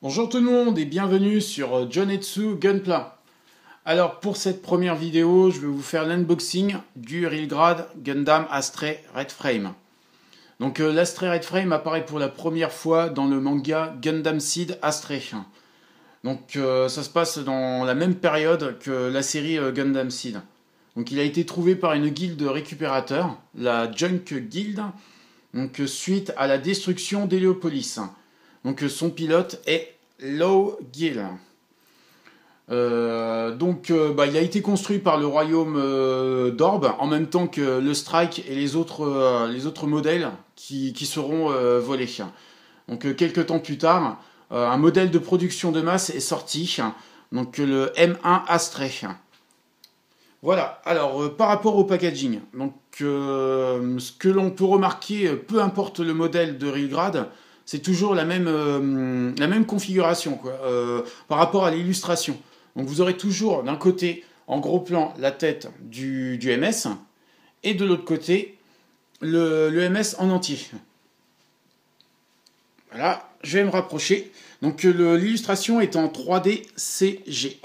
Bonjour tout le monde et bienvenue sur Jonetsu Gunpla. Alors pour cette première vidéo, je vais vous faire l'unboxing du Reelgrad Gundam Astray Red Frame. Donc l'Astray Red Frame apparaît pour la première fois dans le manga Gundam Seed Astray. Donc ça se passe dans la même période que la série Gundam Seed. Donc il a été trouvé par une guilde de récupérateurs, la Junk Guild, donc suite à la destruction d'Heliopolis. Donc son pilote est Law Gill. Il a été construit par le royaume d'Orb en même temps que le Strike et les autres modèles qui seront volés. Donc quelques temps plus tard, un modèle de production de masse est sorti, donc le M1 Astray. Voilà, alors par rapport au packaging, donc ce que l'on peut remarquer, peu importe le modèle de Reelgrad, c'est toujours la même configuration quoi, par rapport à l'illustration. Donc vous aurez toujours d'un côté, en gros plan, la tête du MS, et de l'autre côté, le MS en entier. Voilà, je vais me rapprocher. Donc l'illustration est en 3D CG.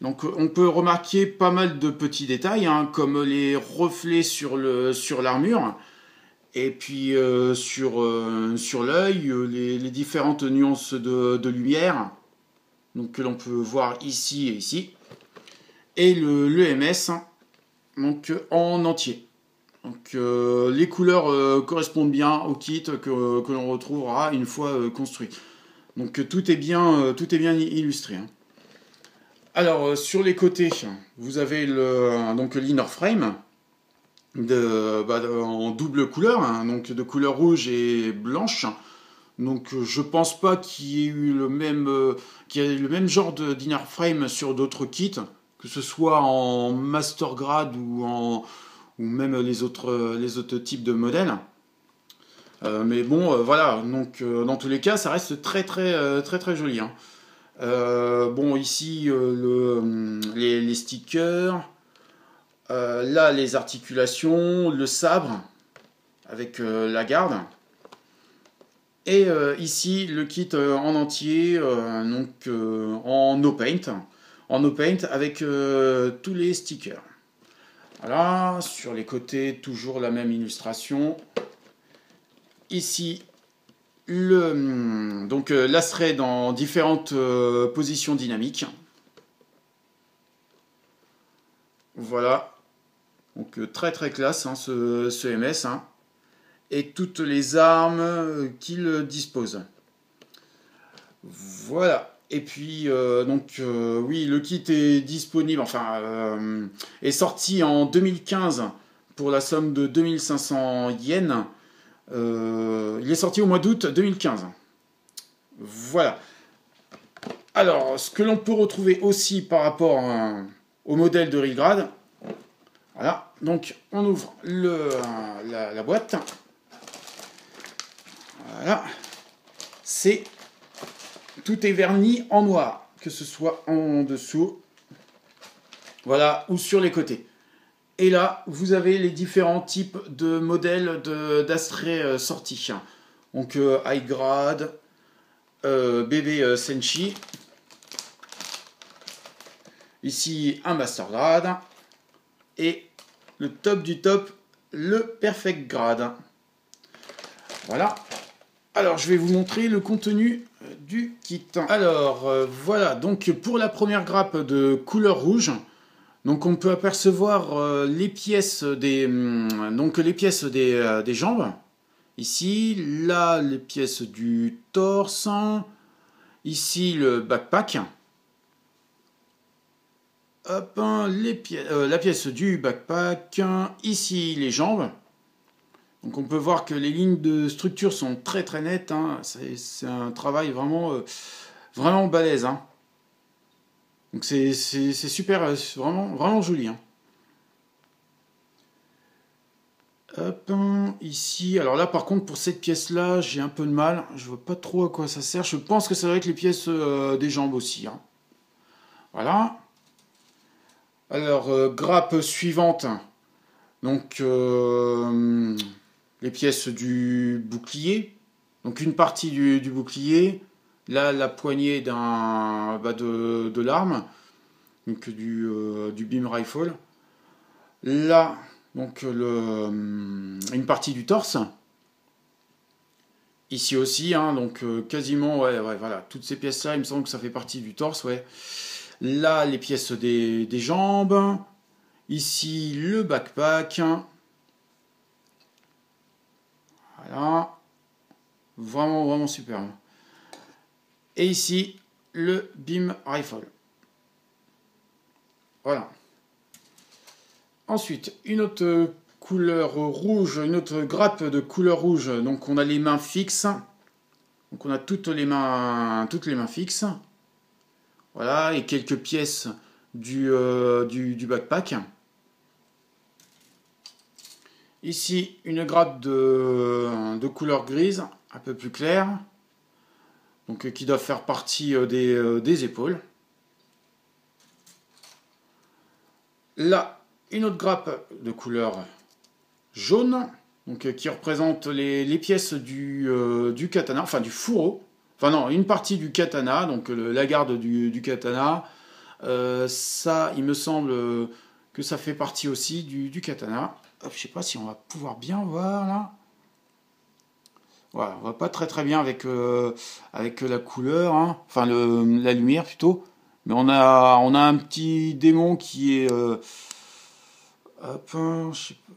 Donc on peut remarquer pas mal de petits détails, hein, comme les reflets sur l'armure, et puis sur l'œil, les différentes nuances de lumière, donc, que l'on peut voir ici et ici, et le MS, donc en entier. Donc les couleurs correspondent bien au kit que l'on retrouvera une fois construit. Donc tout est bien illustré, hein. Alors, sur les côtés, vous avez l'inner frame en double couleur, hein, donc de couleur rouge et blanche. Donc, je pense pas qu'il y ait eu qu'il y ait le même genre d'inner frame sur d'autres kits, que ce soit en master grade ou même les autres types de modèles. Mais bon, voilà. Donc, dans tous les cas, ça reste très joli, hein. Bon, ici, les stickers. Là, les articulations, le sabre avec la garde. Et ici, le kit en entier, en no paint. En no paint avec tous les stickers. Voilà, sur les côtés, toujours la même illustration. Ici, l'Astray dans différentes positions dynamiques. Voilà. Donc très classe, hein, ce MS, hein, et toutes les armes qu'il dispose. Voilà. Et puis oui, le kit est disponible, est sorti en 2015 pour la somme de 2500 yens. Il est sorti au mois d'août 2015. Voilà. Alors, ce que l'on peut retrouver aussi par rapport au modèle de Reelgrad. Voilà, donc on ouvre la boîte. Voilà, tout est verni en noir, que ce soit en dessous, voilà, ou sur les côtés. Et là, vous avez les différents types de modèles d'Astray sortis. Donc High Grade, BB Senshi. Ici, un Master Grade. Et le top du top, le Perfect Grade. Voilà. Alors, je vais vous montrer le contenu du kit. Alors, voilà. Donc, pour la première grappe de couleur rouge, donc on peut apercevoir les pièces des jambes. Ici, là, les pièces du torse. Ici, le backpack. Hop, la pièce du backpack, ici les jambes. Donc on peut voir que les lignes de structure sont très nettes, hein. C'est un travail vraiment balèze, hein. Donc c'est super, vraiment joli, hein. Hop, ici, alors là par contre pour cette pièce là j'ai un peu de mal, je vois pas trop à quoi ça sert. Je pense que ça doit être les pièces des jambes aussi, hein. Voilà. Alors, grappe suivante, donc les pièces du bouclier, donc une partie du bouclier, Là, la poignée de l'arme, donc du beam rifle. Là, donc une partie du torse. Ici aussi, hein, donc quasiment, ouais, voilà, toutes ces pièces-là, il me semble que ça fait partie du torse, ouais. Là, les pièces des jambes. Ici, le backpack. Voilà. Vraiment, vraiment superbe. Et ici, le beam rifle. Voilà. Ensuite, une autre couleur rouge, une autre grappe de couleur rouge. Donc, on a les mains fixes. Donc, on a toutes les mains fixes. Voilà, et quelques pièces du backpack. Ici, une grappe de couleur grise, un peu plus claire, donc qui doit faire partie des épaules. Là, une autre grappe de couleur jaune, donc qui représente les pièces du katana, enfin du fourreau. Enfin non, une partie du katana, donc la garde du katana. Ça, il me semble que ça fait partie aussi du katana. Hop, je sais pas si on va pouvoir bien voir là. Voilà, on voit pas très bien avec la couleur, hein. Enfin la lumière plutôt. Mais on a un petit démon qui est hop, je sais pas.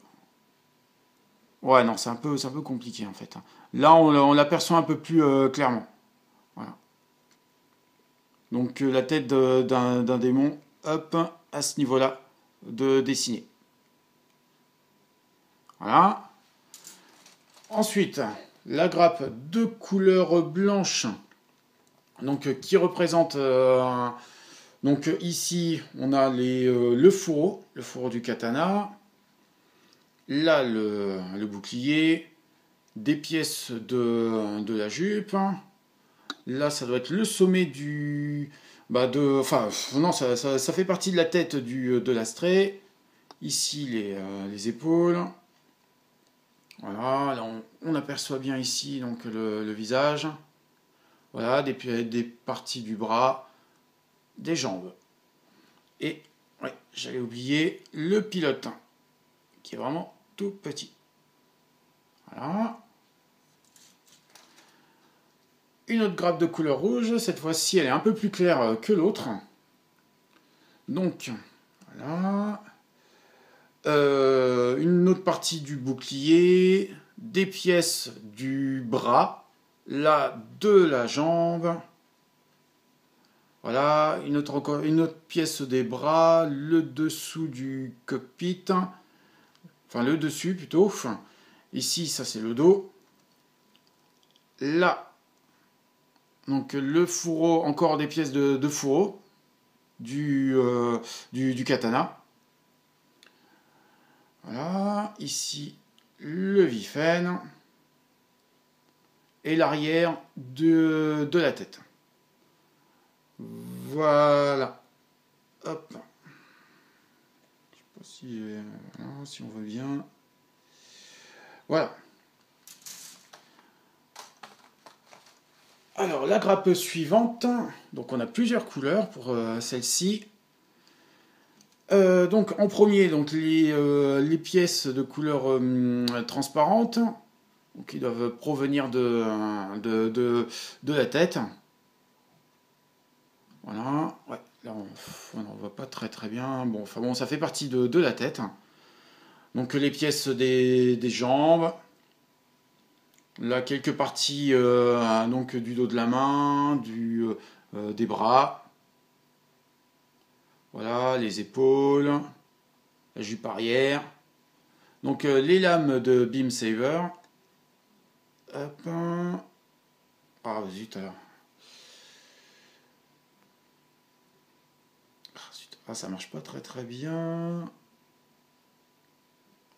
Ouais, non, c'est un peu compliqué en fait. Là, on l'aperçoit un peu plus clairement. Voilà. Donc la tête d'un démon, hop, à ce niveau-là, de dessiner. Voilà. Ensuite, la grappe de couleur blanche, donc qui représente donc ici on a le fourreau du katana, là le bouclier, des pièces de la jupe, là ça doit être le sommet enfin non, ça fait partie de la tête de l'astray, ici les épaules. Voilà, là on aperçoit bien ici donc le visage. Voilà, des parties du bras, des jambes. Et, ouais, j'allais oublier le pilote, qui est vraiment tout petit. Voilà. Une autre grappe de couleur rouge, cette fois-ci elle est un peu plus claire que l'autre. Donc, voilà. Une autre partie du bouclier, des pièces du bras, là de la jambe. Voilà, une autre pièce des bras, le dessous du cockpit, enfin le dessus plutôt. Ici, ça c'est le dos. Là, donc le fourreau, encore des pièces de fourreau du katana. Voilà, ici le vifen et l'arrière de la tête. Voilà. Hop. Je sais pas si on voit bien. Voilà. Alors, la grappe suivante. Donc, on a plusieurs couleurs pour celle-ci. Donc, en premier, donc, les pièces de couleur transparente, qui doivent provenir de la tête. Voilà. Ouais, là, on ne voit pas très bien. Bon, enfin bon, ça fait partie de la tête. Donc, les pièces des jambes. Là, quelques parties donc, du dos de la main, des bras. Voilà, les épaules, la jupe arrière. Donc, les lames de Beam Saber. Hop. Ah, zut, alors. Ah, ça marche pas très bien.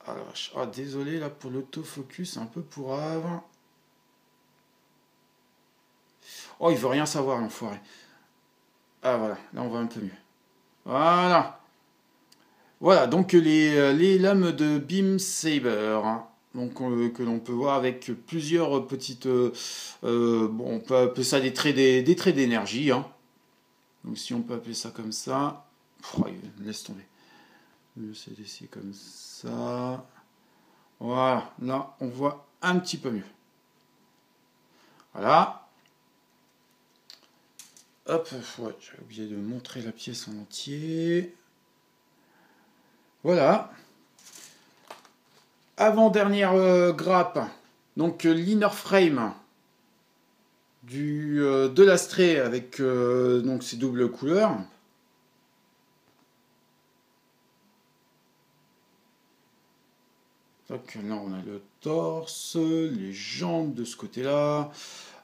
Ah, désolé, là, pour l'autofocus, c'est un peu pourrave. Oh, il veut rien savoir, l'enfoiré. Ah, voilà, là, on voit un peu mieux. Voilà. Voilà, donc les lames de Beam Saber. Donc que l'on peut voir avec plusieurs petites, bon, on peut appeler ça des traits d'énergie, hein. Donc si on peut appeler ça comme ça, oh, laisse tomber. Le CDC comme ça. Voilà, là on voit un petit peu mieux. Voilà. Hop, ouais, j'avais oublié de montrer la pièce en entier. Voilà. Avant-dernière grappe, donc l'inner frame de l'Astray avec donc ces doubles couleurs. Donc là on a le torse, les jambes de ce côté-là,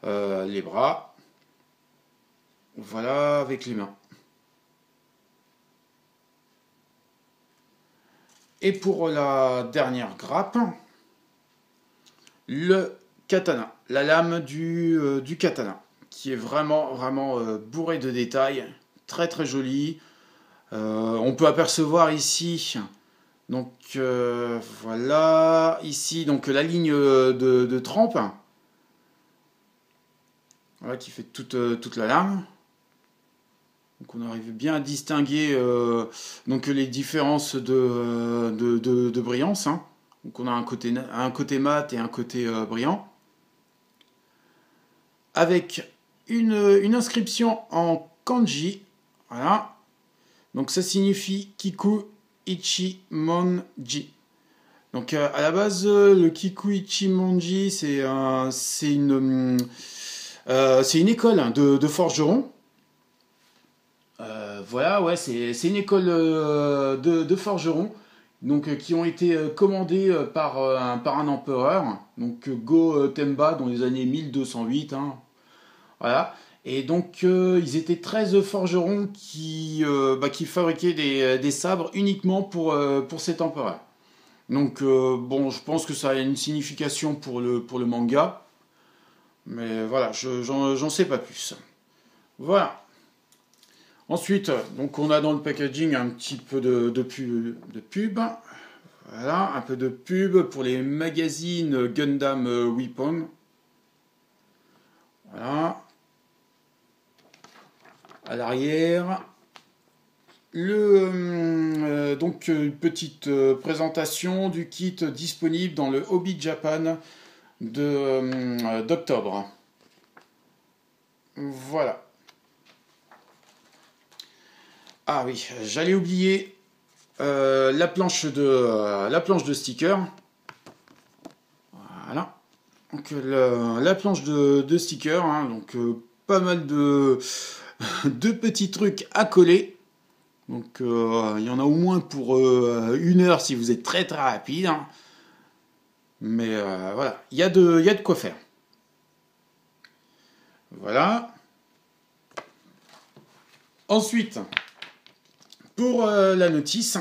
les bras. Voilà avec les mains. Et pour la dernière grappe, le katana, la lame du katana, qui est vraiment bourré de détails, très très joli. On peut apercevoir ici, donc voilà, ici donc la ligne de trempe, voilà, qui fait toute la lame. Donc on arrive bien à distinguer donc les différences de brillance, hein. Donc on a un côté mat et un côté brillant. Avec une inscription en kanji. Voilà. Donc ça signifie Kiku Ichi Monji. Donc à la base, le Kiku Ichi Monji, c'est une école de forgerons. Voilà, ouais, c'est une école de forgerons, donc qui ont été commandés par un empereur, donc Go Tenba dans les années 1208, hein, voilà. Et donc ils étaient 13 forgerons qui fabriquaient des sabres uniquement pour cet empereur. Donc bon, je pense que ça a une signification pour le manga, mais voilà, j'en sais pas plus. Voilà. Ensuite, donc on a dans le packaging un petit peu de pub. Voilà, un peu de pub pour les magazines Gundam Weapon. Voilà. À l'arrière, donc une petite présentation du kit disponible dans le Hobby Japan d'octobre. Voilà. Ah oui, j'allais oublier la planche de stickers. Voilà. Donc la planche de stickers, hein, donc pas mal de petits trucs à coller. Donc il y en a au moins pour 1 heure si vous êtes très très rapide, hein. Mais voilà, il y a de quoi faire. Voilà. Ensuite, pour la notice,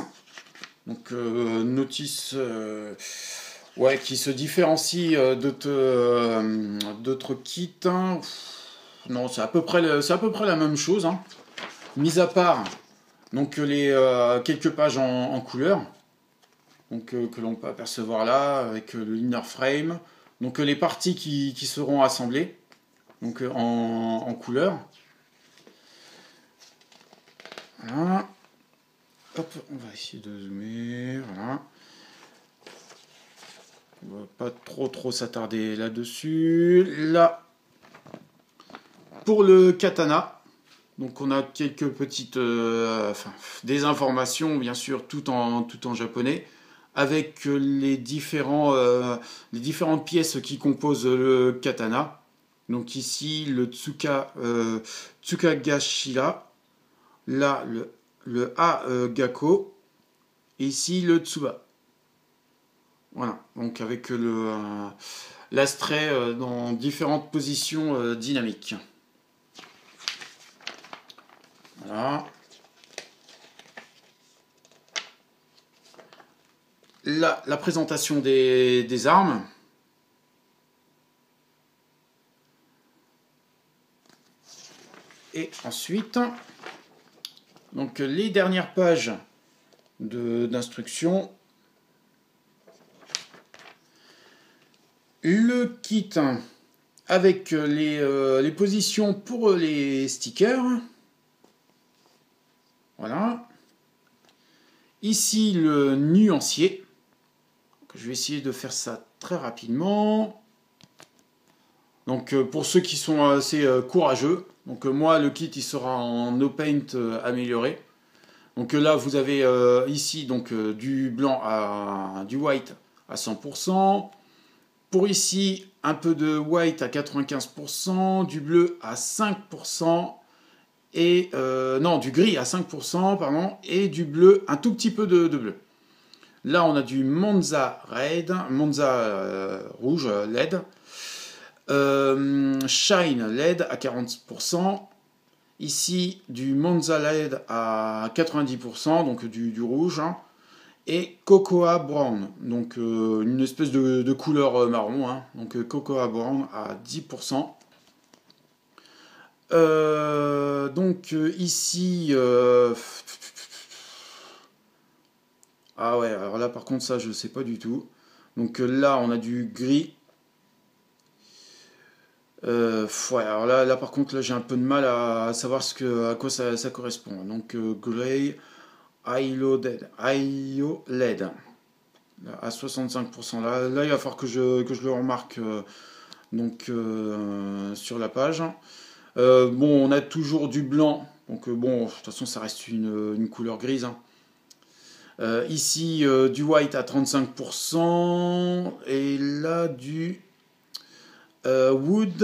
donc notice ouais, qui se différencie d'autres kits, hein. Non, c'est à peu près la même chose, hein. Mis à part donc les quelques pages en couleur, donc que l'on peut apercevoir là avec le inner frame, donc les parties qui seront assemblées, donc en couleur. Voilà. Hop, on va essayer de zoomer. Voilà. On va pas trop s'attarder là-dessus. Là, pour le katana, donc on a quelques petites, des informations bien sûr, tout en japonais, avec les différentes pièces qui composent le katana. Donc ici le Tsukagashira, là le Gakko, et ici le Tsuba. Voilà, donc avec l'astray dans différentes positions dynamiques. Voilà. Là, la présentation des armes. Et ensuite, donc les dernières pages d'instructions. le kit avec les positions pour les stickers. Voilà. Ici le nuancier. Je vais essayer de faire ça très rapidement. Donc pour ceux qui sont assez courageux, donc moi le kit il sera en no paint amélioré. Donc là vous avez ici donc du blanc du white à 100%. Pour ici un peu de white à 95%, du bleu à 5%. Et non, du gris à 5%, pardon, et du bleu, un tout petit peu de bleu. Là, on a du Monza Red, Monza rouge LED, Shine LED à 40%. Ici, du Monza LED à 90%, donc du rouge, hein, et Cocoa Brown, donc une espèce de couleur marron, hein, donc Cocoa Brown à 10%. Donc ici ah ouais, alors là par contre ça je sais pas du tout. Donc là on a du gris. Ouais, alors là par contre là j'ai un peu de mal à savoir à quoi ça correspond. Donc Grey IO LED à 65%. Là il va falloir que je le remarque donc sur la page. Bon, on a toujours du blanc, donc bon, de toute façon, ça reste une couleur grise. Hein. Ici, du white à 35%, et là, wood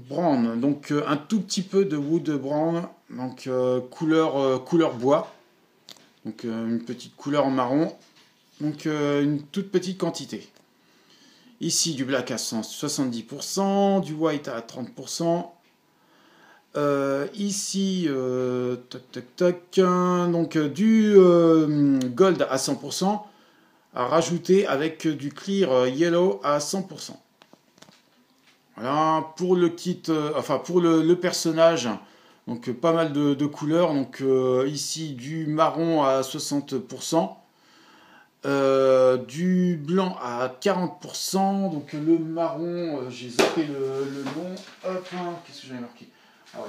brown, donc un tout petit peu de wood brown, donc couleur bois, donc une petite couleur marron, donc une toute petite quantité. Ici, du black à 70%, du white à 30%. Ici, donc du gold à 100%, à rajouter avec du clear yellow à 100%. Voilà, pour le kit, enfin pour le personnage, donc pas mal de couleurs. Donc ici, du marron à 60%. Du blanc à 40%, donc le marron, j'ai zappé le nom, hop, qu'est-ce que j'avais marqué? Ah ouais.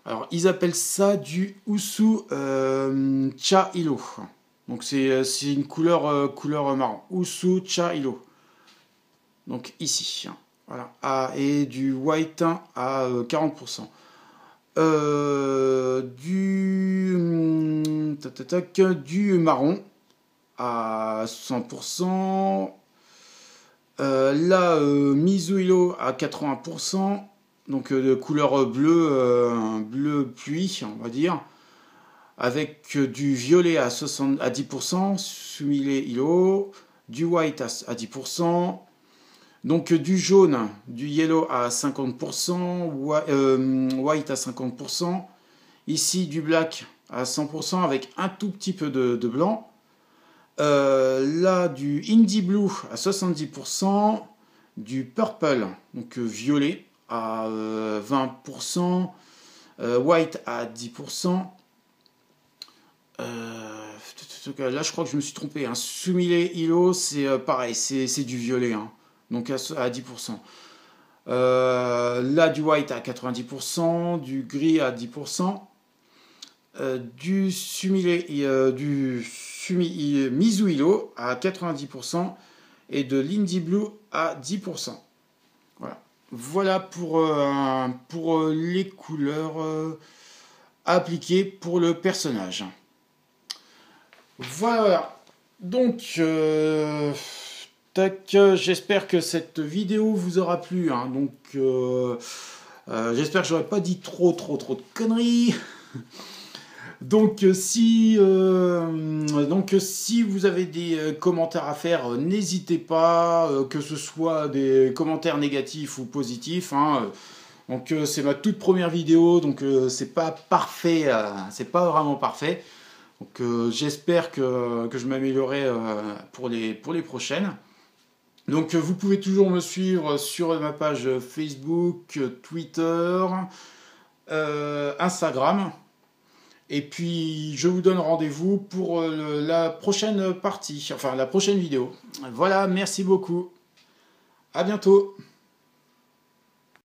Alors ils appellent ça du Usu Cha Ilo, donc c'est une couleur marron, Usu Cha Ilo, donc ici, voilà, et du white à 40%. Du marron à 100%. Là, Mizuhiro à 80%. Donc de couleur bleu pluie, on va dire. Avec du violet à 10%. Sumire Hiro. Du white à 10%. Donc du jaune, du yellow à 50%, white à 50%, ici du black à 100% avec un tout petit peu de blanc, là du indie blue à 70%, du purple, donc violet à 20%, white à 10%, là je crois que je me suis trompé, hein. Sumire Hiro c'est pareil, c'est du violet, hein. Donc à 10%. Là, du white à 90%, du gris à 10%, du Mizuhiro à 90% et de l'Indie Blue à 10%. Voilà pour les couleurs appliquées pour le personnage. Voilà. Donc... j'espère que cette vidéo vous aura plu, hein. Donc j'espère que j'aurais pas dit trop de conneries. Donc si vous avez des commentaires à faire, n'hésitez pas, que ce soit des commentaires négatifs ou positifs, hein. Donc c'est ma toute première vidéo, donc c'est pas parfait, c'est pas vraiment parfait. Donc j'espère que je m'améliorerai pour les prochaines. Donc vous pouvez toujours me suivre sur ma page Facebook, Twitter, Instagram. Et puis, je vous donne rendez-vous pour la prochaine partie, enfin la prochaine vidéo. Voilà, merci beaucoup. À bientôt.